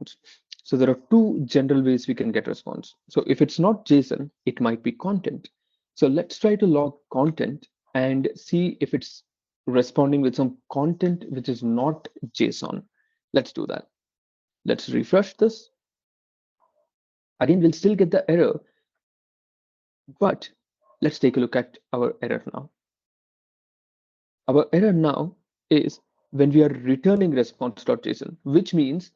response. So there are two general ways we can get response. So if it's not JSON, it might be content. So let's try to log content and see if it's responding with some content which is not JSON. Let's do that. Let's refresh this. Again, we'll still get the error, but let's take a look at our error now. Our error now is when we are returning response.json, which means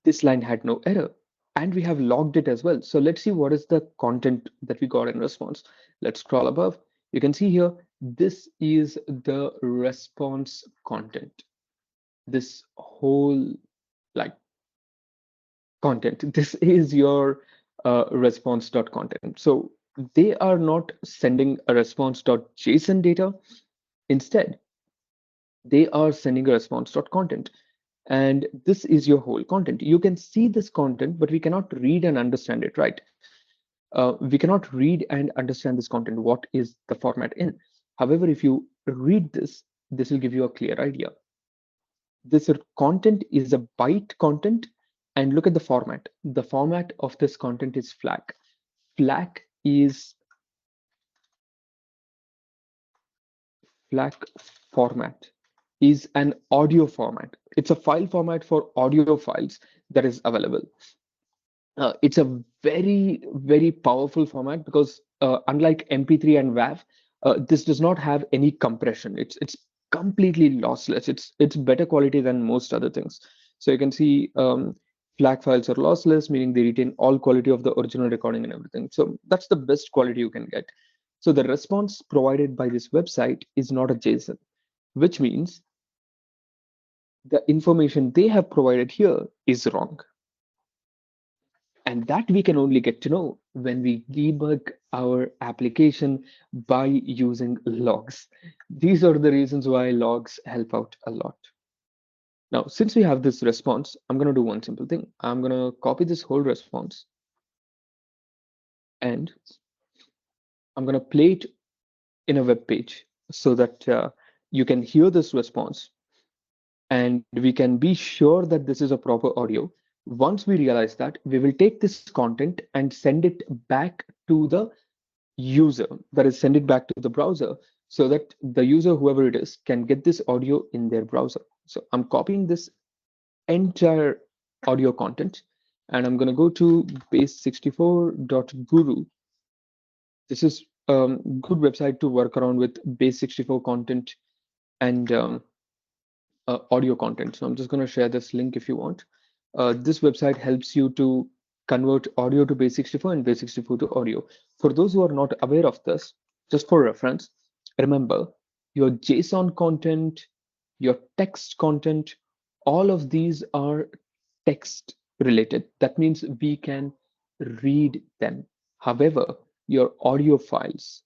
this line had no error and we have logged it as well. So let's see what is the content that we got in response. Let's scroll above. You can see here, this is the response content. This whole like content, this is your response.content. So they are not sending a response.json data. Instead, they are sending a response.content. And this is your whole content. You can see this content, but we cannot read and understand it, right? We cannot read and understand this content. What is the format in? However, if you read this, this will give you a clear idea. This content is a byte content, and look at the format. The format of this content is flag. Flag format is an audio format. It's a file format for audio files that is available. It's a very, very powerful format because unlike MP3 and WAV, this does not have any compression. It's completely lossless. It's better quality than most other things. So you can see FLAC files are lossless, meaning they retain all quality of the original recording and everything. So that's the best quality you can get. So the response provided by this website is not a JSON, which means the information they have provided here is wrong. And that we can only get to know when we debug our application by using logs. These are the reasons why logs help out a lot. Now, since we have this response, I'm going to do one simple thing. I'm going to copy this whole response and I'm going to play it in a web page so that you can hear this response and we can be sure that this is a proper audio. Once we realize that, we will take this content and send it back to the user, that is, send it back to the browser so that the user, whoever it is, can get this audio in their browser. So I'm copying this entire audio content and I'm going to go to base64.guru. This is a good website to work around with base64 content and audio content. So I'm just going to share this link if you want. This website helps you to convert audio to base64 and base64 to audio. For those who are not aware of this, just for reference, remember your JSON content, your text content, all of these are text related. That means we can read them. However, your audio files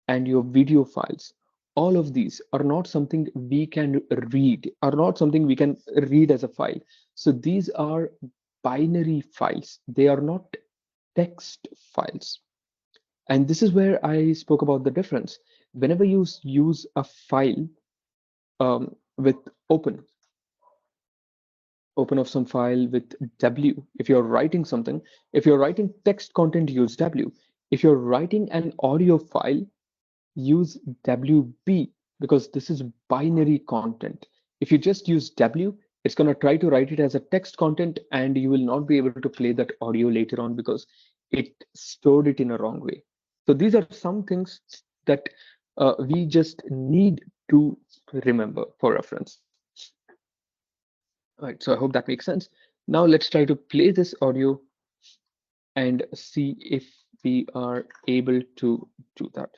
and your video files, all of these are not something we can read, are not something we can read as a file. So these are binary files. They are not text files. And this is where I spoke about the difference. Whenever you use a file with open of some file with W, if you're writing something, if you're writing text content, use W. If you're writing an audio file, use WB because this is binary content. If you just use W, it's going to try to write it as a text content and you will not be able to play that audio later on because it stored it in a wrong way. So these are some things that we just need to remember for reference. All right, so I hope that makes sense. Now let's try to play this audio and see if we are able to do that.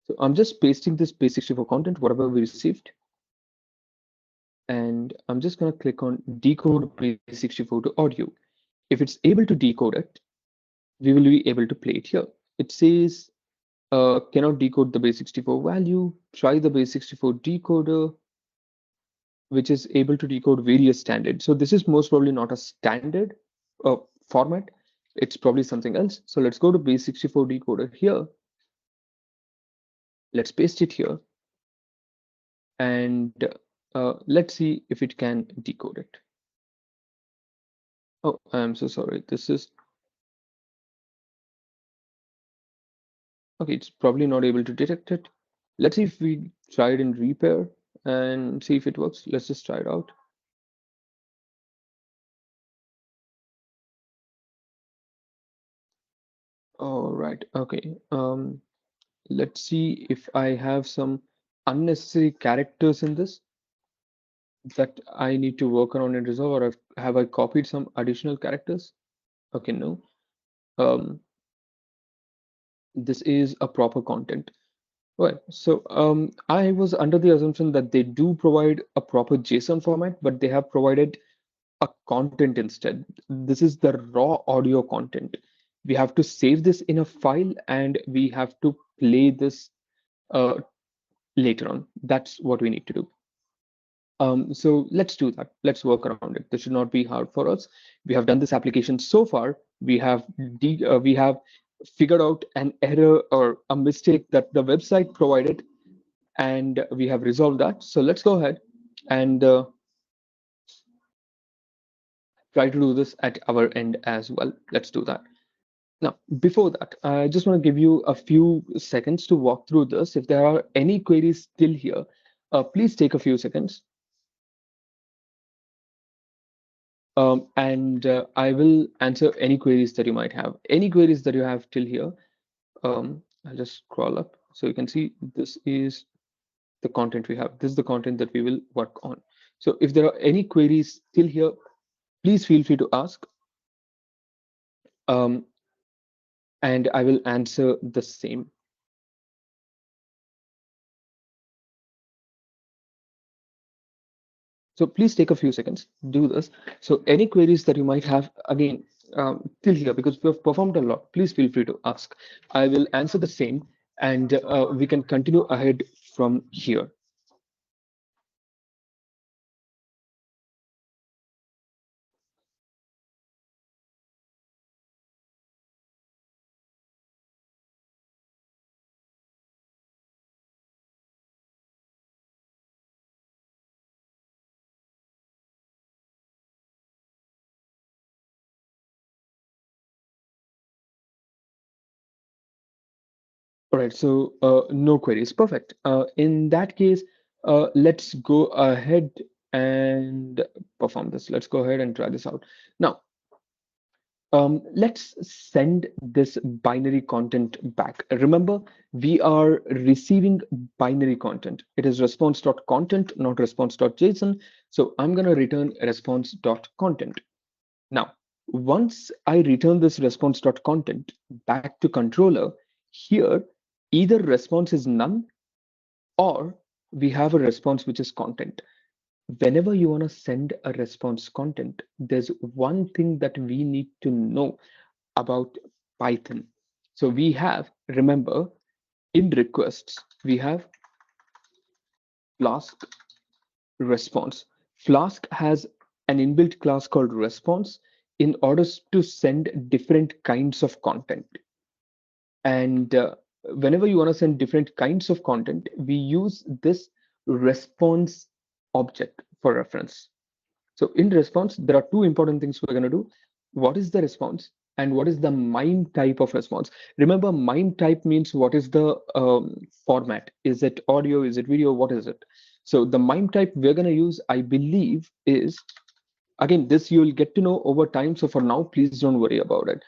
So I'm just pasting this base64 content, whatever we received. And I'm just going to click on decode base64 to audio. If it's able to decode it, we will be able to play it here. It says cannot decode the base64 value. Try the base64 decoder, which is able to decode various standards. So this is most probably not a standard format. It's probably something else. So let's go to base64 decoder here. Let's paste it here. And Let's see if it can decode it. Oh, I'm so sorry. This is okay. It's probably not able to detect it. Let's see if we try it in repair and see if it works. Let's just try it out. All right. Okay. Let's see if I have some unnecessary characters in this that I need to work around and resolve, or have I copied some additional characters? Okay, no. Um, this is a proper content. Right. So I was under the assumption that they do provide a proper JSON format, but they have provided a content instead. This is the raw audio content. We have to save this in a file and we have to play this uh, later on. That's what we need to do. So let's do that. Let's work around it. This should not be hard for us. We have done this application so far. We have figured out an error or a mistake that the website provided, and we have resolved that. So let's go ahead and try to do this at our end as well. Let's do that. Now, before that, I just want to give you a few seconds to walk through this. If there are any queries still here, please take a few seconds. And I will answer any queries that you might have. Any queries that you have till here, I'll just scroll up so you can see this is the content we have. This is the content that we will work on. So if there are any queries still here, please feel free to ask, um, and I will answer the same. So please take a few seconds, do this. So any queries that you might have, again, till here, because we have performed a lot, please feel free to ask. I will answer the same, and we can continue ahead from here. All right, so no queries. Perfect. In that case, let's go ahead and perform this. Let's go ahead and try this out. Now, let's send this binary content back. Remember, we are receiving binary content. It is response.content, not response.json. So I'm going to return response.content. Now, once I return this response.content back to controller, here either response is none or we have a response which is content. Whenever you want to send a response content, there's one thing that we need to know about Python. So we have, remember, in requests, we have Flask response. Flask has an inbuilt class called response in order to send different kinds of content. And whenever you want to send different kinds of content, we use this response object for reference. So in response, there are two important things we're going to do. What is the response and what is the MIME type of response? Remember, MIME type means what is the format? Is it audio? Is it video? What is it? So the MIME type we're going to use, I believe, is, again, this you'll get to know over time. So for now, please don't worry about it.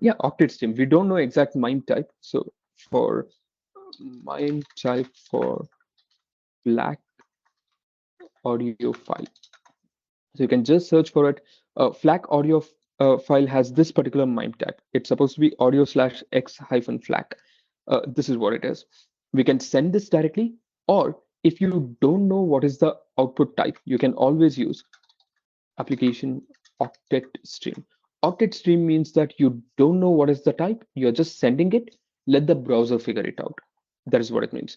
Yeah, octet stream. We don't know exact MIME type. So for MIME type for black audio file, so you can just search for it. FLAC audio file has this particular MIME tag. It's supposed to be audio slash x hyphen FLAC. This is what it is. We can send this directly, or if you don't know what is the output type, you can always use application octet stream. Octet stream means that you don't know what is the type, you're just sending it, let the browser figure it out. That is what it means.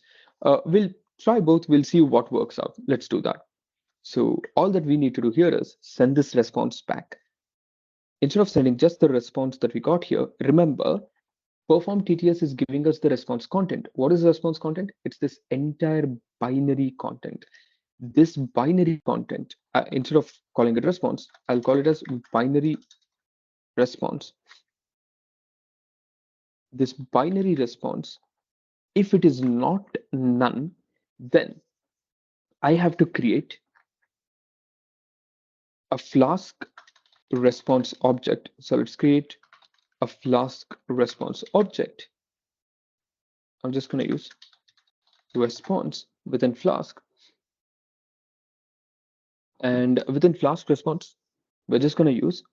We'll try both, we'll see what works out. Let's do that. So all that we need to do here is send this response back. Instead of sending just the response that we got here, remember, perform TTS is giving us the response content. What is the response content? It's this entire binary content. this binary content, instead of calling it response, I'll call it as binary response. This binary response, if it is not none, then I have to create a Flask response object. So let's create a Flask response object. I'm just going to use response within Flask. And within Flask response, we're just going to use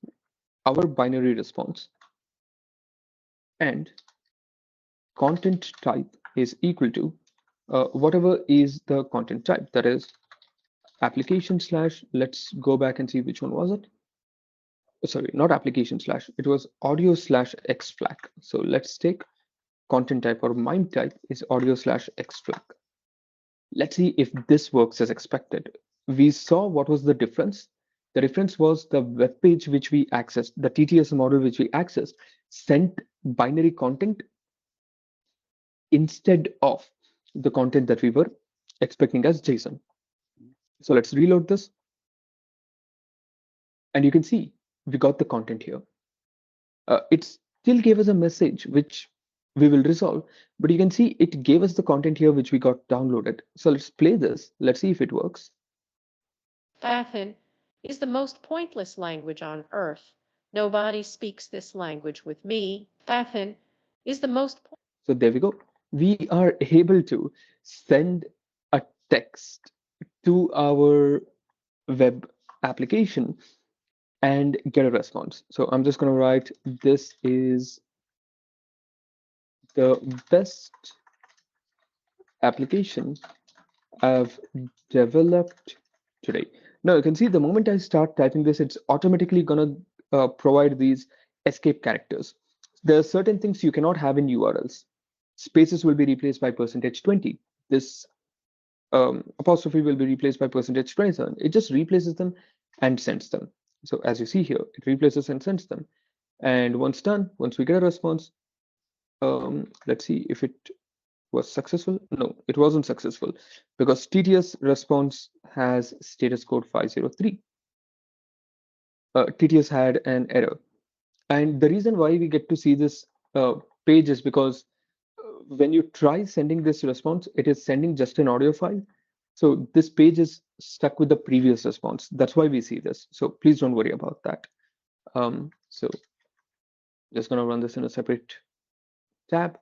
our binary response, and content type is equal to whatever is the content type, that is application slash, let's go back and see which one was it. Sorry, not application slash, it was audio slash xflag. So let's take content type, or MIME type is audio slash xflag. Let's see if this works as expected. We saw what was the difference. The difference was the web page which we accessed, the TTS model which we accessed, sent binary content instead of the content that we were expecting as JSON. So let's reload this. And you can see we got the content here. It still gave us a message which we will resolve, but you can see it gave us the content here which we got downloaded. So let's play this. Let's see if it works. Python is the most pointless language on earth. Nobody speaks this language with me. Python is the most. So there we go. We are able to send a text to our web application and get a response. So I'm just going to write, this is the best application I've developed today. Now you can see the moment I start typing this, it's automatically going to provide these escape characters. There are certain things you cannot have in URLs. Spaces will be replaced by %20. This apostrophe will be replaced by %27. It just replaces them and sends them. So as you see here, it replaces and sends them. And once done, once we get a response, let's see if it was successful. No, it wasn't successful because TTS response has status code 503. TTS had an error. And the reason why we get to see this page is because when you try sending this response, it is sending just an audio file. So this page is stuck with the previous response. That's why we see this. So please don't worry about that. So just gonna run this in a separate tab.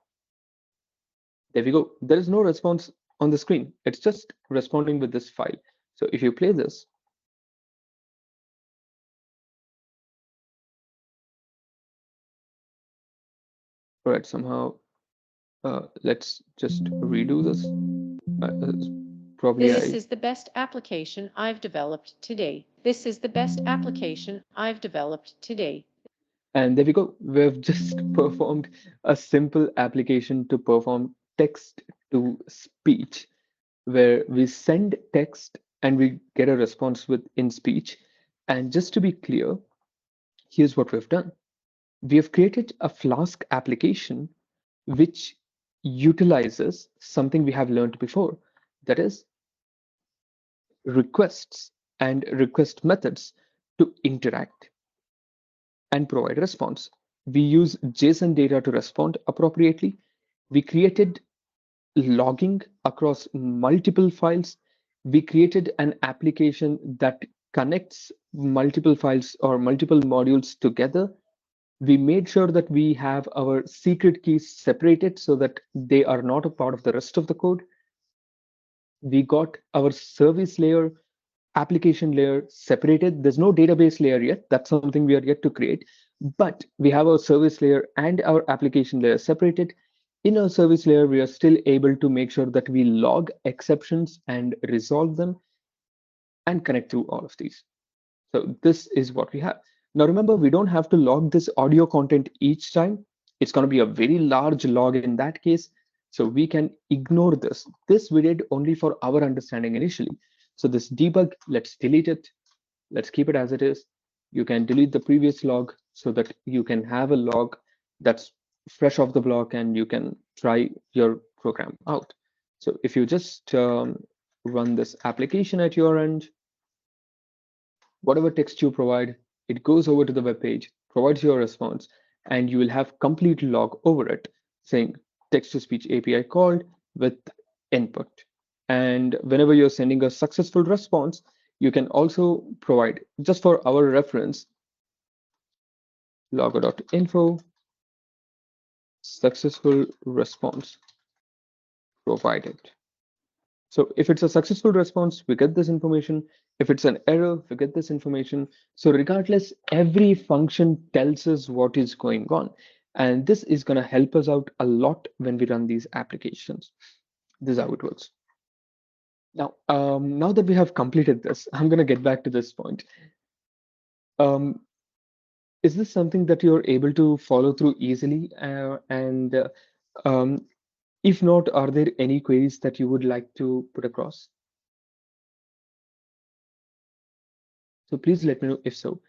There we go. There is no response on the screen. It's just responding with this file. So if you play this, all right, somehow, let's just redo this. Probably This is the best application I've developed today. This is the best application I've developed today. And there we go. We've just performed a simple application to perform text to speech, where we send text and we get a response with in speech. And just to be clear, here's what we've done. We have created a Flask application which utilizes something we have learned before, that is requests and request methods to interact and provide response. We use JSON data to respond appropriately. We created logging across multiple files. We created an application that connects multiple files or multiple modules together. We made sure that we have our secret keys separated so that they are not a part of the rest of the code. We got our service layer, application layer separated. There's no database layer yet. That's something we are yet to create. But we have our service layer and our application layer separated. In our service layer, we are still able to make sure that we log exceptions and resolve them and connect through all of these. So this is what we have. Now remember, we don't have to log this audio content each time. It's going to be a very large log in that case. So we can ignore this. This we did only for our understanding initially. So this debug, let's delete it. Let's keep it as it is. You can delete the previous log so that you can have a log that's fresh off the block and you can try your program out. So if you just run this application at your end. Whatever text you provide, it goes over to the web page, provides your response, and you will have complete log over it saying text to speech API called with input. And whenever you're sending a successful response, you can also provide, just for our reference, logger.info successful response provided. So if it's a successful response, we get this information. If it's an error, we get this information. So regardless, every function tells us what is going on. And this is going to help us out a lot when we run these applications. This is how it works. Now that we have completed this, I'm going to get back to this point. Um, is this something that you're able to follow through easily? Um, if not, are there any queries that you would like to put across? So please let me know if so.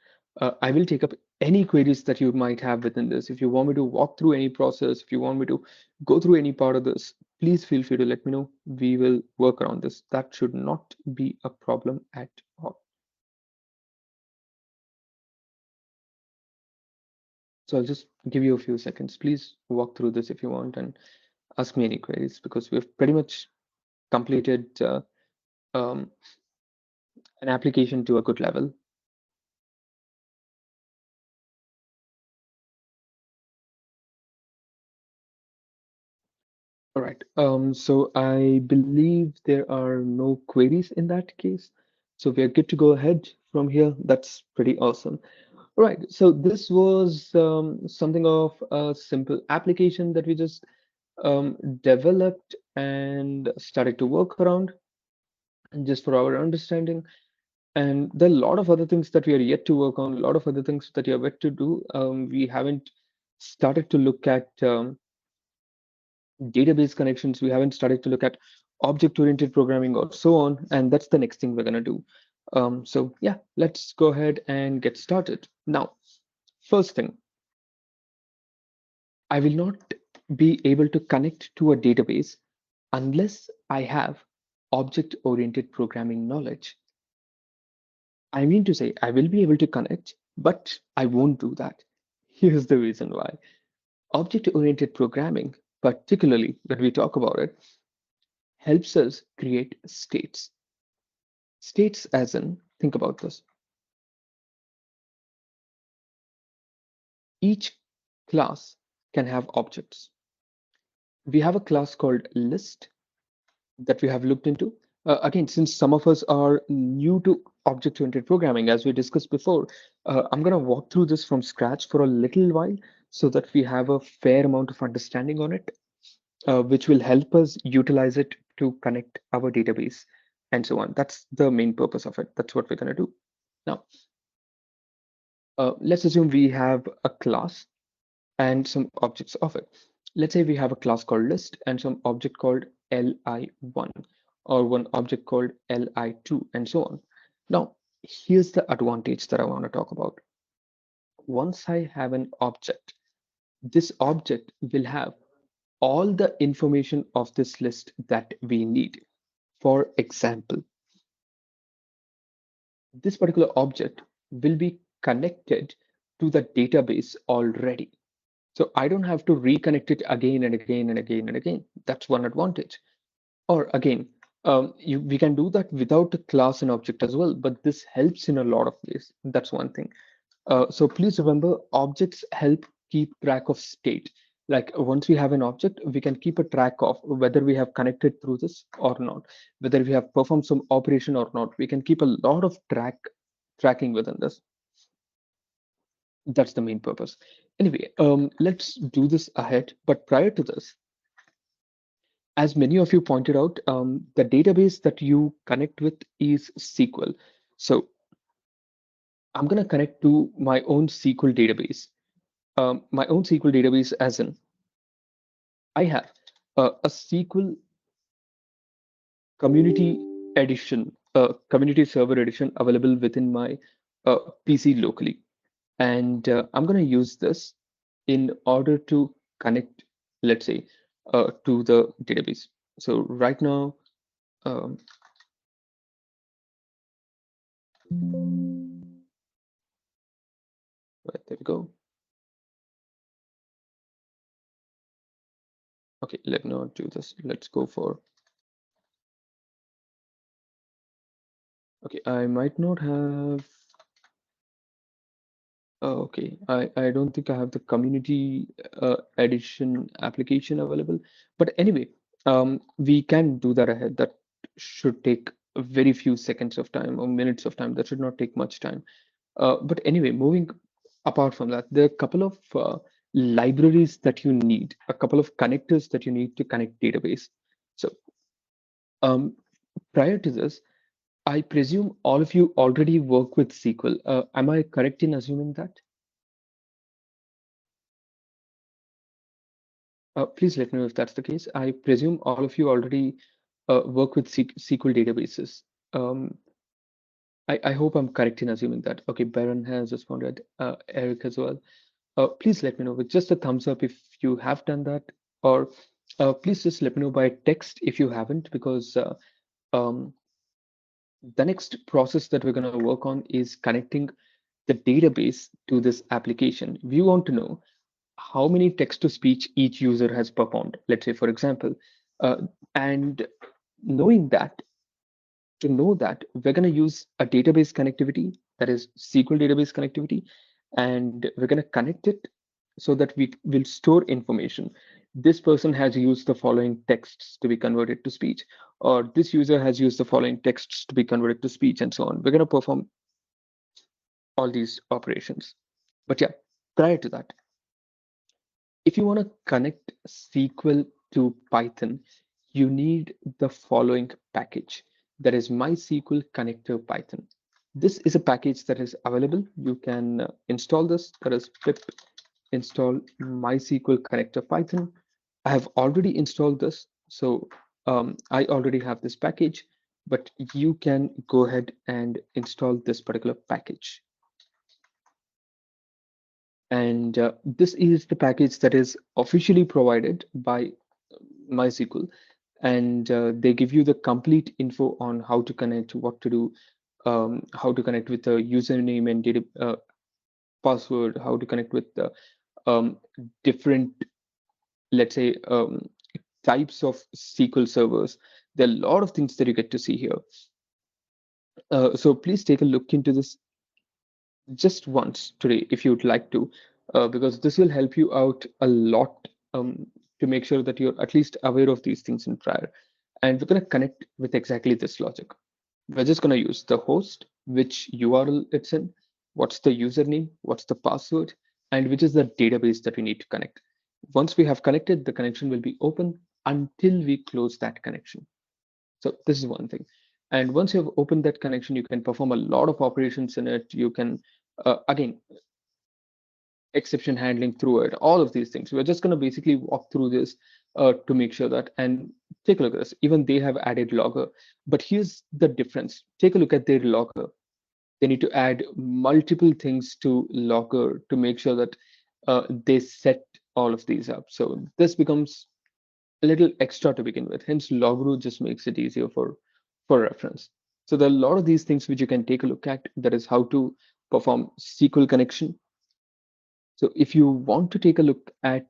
I will take up any queries that you might have within this. If you want me to walk through any process, if you want me to go through any part of this, please feel free to let me know. We will work around this. That should not be a problem at all. So I'll just give you a few seconds. Please walk through this if you want and ask me any queries because we've pretty much completed um, an application to a good level. All right. So I believe there are no queries in that case. So we are good to go ahead from here. That's pretty awesome. All right. So this was something of a simple application that we just developed and started to work around, and just for our understanding. And there are a lot of other things that we are yet to work on, a lot of other things that you are yet to do. We haven't started to look at database connections. We haven't started to look at object-oriented programming or so on. And that's the next thing we're going to do. So yeah, let's go ahead and get started. Now, first thing, I will not be able to connect to a database unless I have object-oriented programming knowledge. I mean to say, I will be able to connect, but I won't do that. Here's the reason why. Object-oriented programming, particularly when we talk about it, helps us create states. States as in, think about this. Each class can have objects. We have a class called list that we have looked into. Again, since some of us are new to object-oriented programming, as we discussed before, I'm going to walk through this from scratch for a little while so that we have a fair amount of understanding on it, which will help us utilize it to connect our database and so on. That's the main purpose of it. That's what we're going to do. Now, let's assume we have a class and some objects of it. Let's say we have a class called list and some object called li1 or one object called li2 and so on. Now, here's the advantage that I want to talk about. Once I have an object, this object will have all the information of this list that we need. For example, this particular object will be connected to the database already. So I don't have to reconnect it again and again and again and again. That's one advantage. Or again, we can do that without a class and object as well, but this helps in a lot of ways. That's one thing. So please remember, objects help keep track of state. Like once we have an object, we can keep a track of whether we have connected through this or not, whether we have performed some operation or not. We can keep a lot of tracking within this. That's the main purpose. Anyway, let's do this ahead. But prior to this, as many of you pointed out, the database that you connect with is SQL. So I'm going to connect to my own SQL database. My own SQL database, as in I have a SQL community edition, community server edition available within my PC locally. And I'm going to use this in order to connect, let's say, to the database. So right now, um, Right, there we go. Okay, let me not do this. Let's go for, okay, I might not have, okay, I don't think I have the community edition application available. But anyway, we can do that ahead. That should take a very few seconds of time or minutes of time. That should not take much time. But anyway, moving apart from that, there are a couple of libraries that you need, a couple of connectors that you need to connect database. So um, prior to this, I presume all of you already work with SQL. Am I correct in assuming that? Please let me know if that's the case. I presume all of you already work with SQL databases. Um, I hope I'm correct in assuming that. Okay, Baron has responded, Eric as well. Please let me know with just a thumbs up if you have done that, or please just let me know by text if you haven't, because um, the next process that we're going to work on is connecting the database to this application. We want to know how many text to speech each user has performed, let's say, for example, uh, and knowing that, to know that, we're going to use a database connectivity, that is SQL database connectivity, and we're going to connect it so that we will store information. This person has used the following texts to be converted to speech, or this user has used the following texts to be converted to speech, and so on. We're going to perform all these operations. But yeah, prior to that, if you want to connect SQL to Python, you need the following package. That is MySQL Connector Python. This is a package that is available. You can install this. That is pip install MySQL Connector Python. I have already installed this, so I already have this package, but you can go ahead and install this particular package. And this is the package that is officially provided by MySQL, and they give you the complete info on how to connect, what to do, how to connect with the username and data password, how to connect with the different, let's say, types of SQL servers. There are a lot of things that you get to see here. So please take a look into this just once today if you'd like to, because this will help you out a lot, to make sure that you're at least aware of these things in prior. And we're going to connect with exactly this logic. We're just going to use the host, which URL it's in, what's the username, what's the password, and which is the database that we need to connect. Once we have connected, the connection will be open until we close that connection. So this is one thing. And once you have opened that connection, you can perform a lot of operations in it. You can, again, exception handling through it, all of these things. We're just going to basically walk through this to make sure that, and take a look at this. Even they have added logger, but here's the difference. Take a look at their logger. They need to add multiple things to logger to make sure that they set all of these up. So this becomes a little extra to begin with. Hence, logro just makes it easier for reference. So there are a lot of these things which you can take a look at. That is how to perform SQL connection. So if you want to take a look at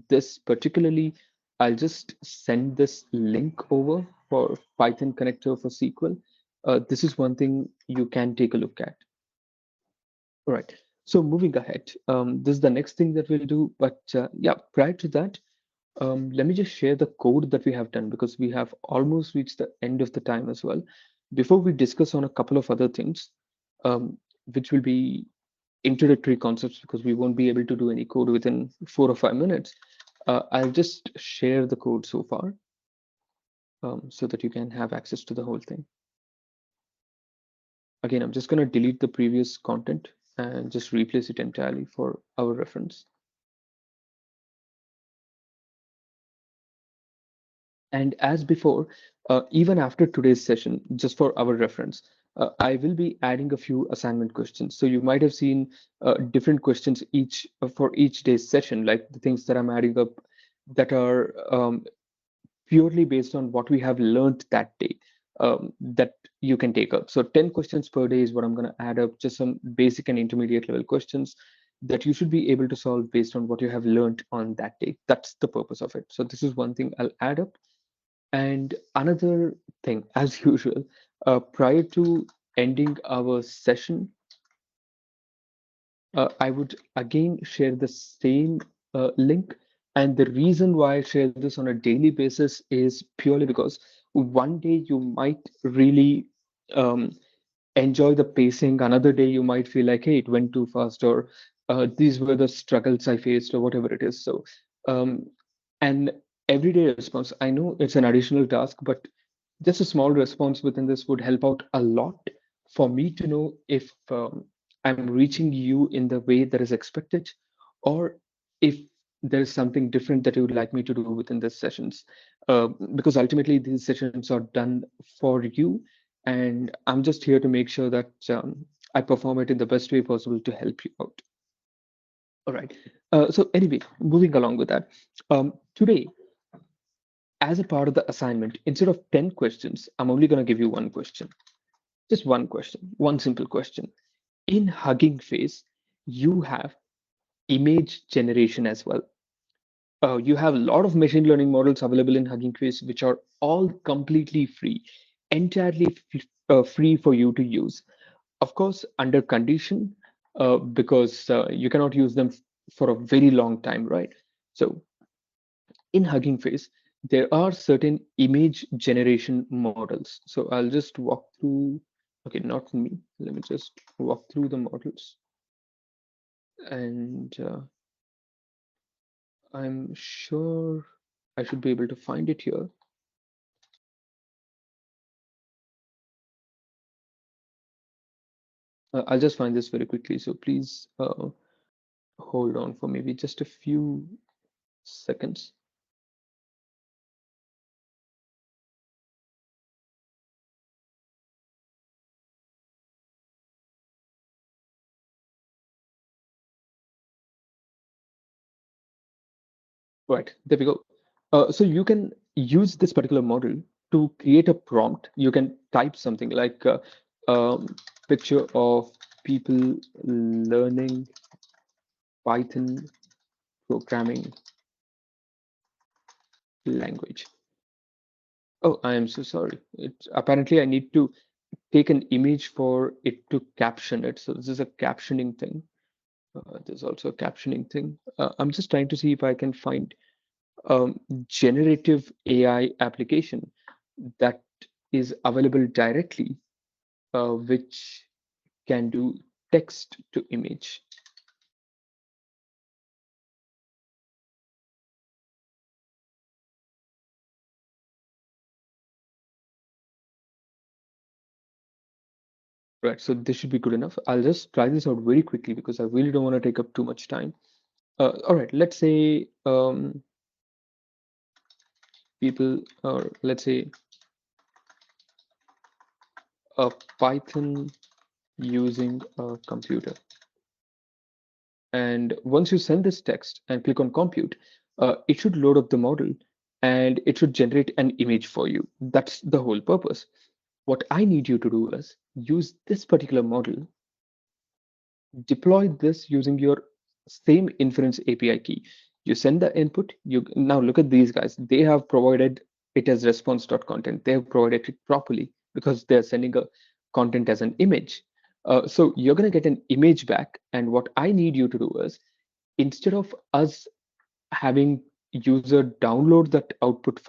this particularly, I'll just send this link over for Python connector for SQL. This is one thing you can take a look at. All right. So moving ahead, this is the next thing that we'll do. But yeah, prior to that, let me just share the code that we have done because we have almost reached the end of the time as well. Before we discuss on a couple of other things, which will be introductory concepts because we won't be able to do any code within 4 or 5 minutes. I'll just share the code so far, so that you can have access to the whole thing. Again, I'm just going to delete the previous content and just replace it entirely for our reference. And as before, even after today's session, just for our reference, I will be adding a few assignment questions. So you might have seen different questions each for each day's session, like the things that I'm adding up that are purely based on what we have learned that day. That you can take up. So 10 questions per day is what I'm going to add up, just some basic and intermediate level questions that you should be able to solve based on what you have learned on that day. That's the purpose of it. So this is one thing I'll add up. And another thing, as usual, prior to ending our session, I would again share the same link. And the reason why I share this on a daily basis is purely because one day you might really um, enjoy the pacing. Another day you might feel like, hey, it went too fast, or these were the struggles I faced, or whatever it is. So, um, an everyday response, I know it's an additional task, but just a small response within this would help out a lot for me to know if I'm reaching you in the way that is expected, or if there is something different that you would like me to do within these sessions. Because ultimately, these sessions are done for you, and I'm just here to make sure that I perform it in the best way possible to help you out. All right. So anyway, moving along with that, today, as a part of the assignment, instead of 10 questions, I'm only going to give you one question. Just one question, one simple question. In Hugging Face, you have image generation as well. You have a lot of machine learning models available in Hugging Face, which are all completely free, entirely free for you to use. Of course, under condition, because you cannot use them for a very long time, right? So in Hugging Face, there are certain image generation models. So I'll just walk through, okay, not me. Let me just walk through the models. And I'm sure I should be able to find it here. I'll just find this very quickly. So please hold on for maybe just a few seconds. Right, there we go. So you can use this particular model to create a prompt. You can type something like um, picture of people learning Python programming language. Oh, I am so sorry. Apparently I need to take an image for it to caption it. So this is a captioning thing. There's also a captioning thing. I'm just trying to see if I can find generative AI application that is available directly, which can do text to image. Right, so this should be good enough. I'll just try this out very quickly because I really don't want to take up too much time. All right, let's say people, or let's say a Python using a computer. And once you send this text and click on compute, it should load up the model and it should generate an image for you. That's the whole purpose. What I need you to do is use this particular model, deploy this using your same inference API key. You send the input. You now look at these guys. They have provided it as response.content. They have provided it properly because they're sending a content as an image. So you're going to get an image back. And what I need you to do is, instead of us having user download that output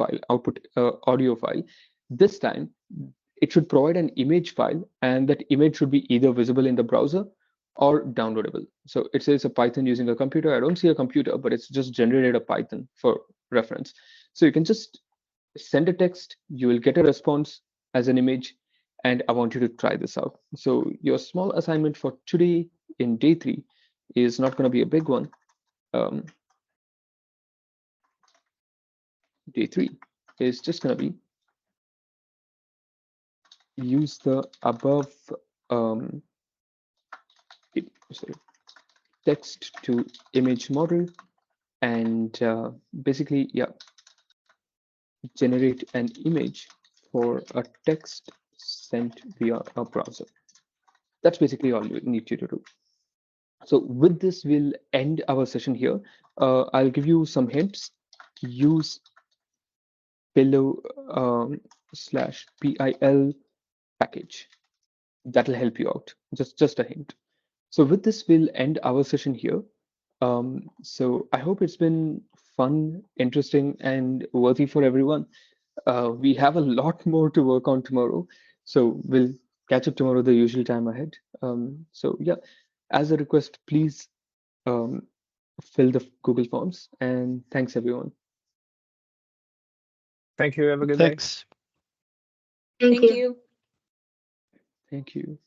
audio file, this time it should provide an image file, and that image should be either visible in the browser or downloadable. So it says a Python using a computer. I don't see a computer, but it's just generated a Python for reference. So you can just send a text, you will get a response as an image, and I want you to try this out. So your small assignment for today in day 3 is not going to be a big one. Um, Day 3 is just going to be use the above um, sorry, text to image model, and basically, yeah, generate an image for a text sent via a browser. That's basically all we need you to do. So with this, we'll end our session here. I'll give you some hints. Use pillow slash pil package. That'll help you out. Just a hint. So with this, we'll end our session here. So I hope it's been fun, interesting, and worthy for everyone. We have a lot more to work on tomorrow, so we'll catch up tomorrow the usual time ahead. So yeah, as a request, please um, fill the Google Forms, and thanks everyone. Thank you. Have a good day. Thanks. Thank you. Thank you.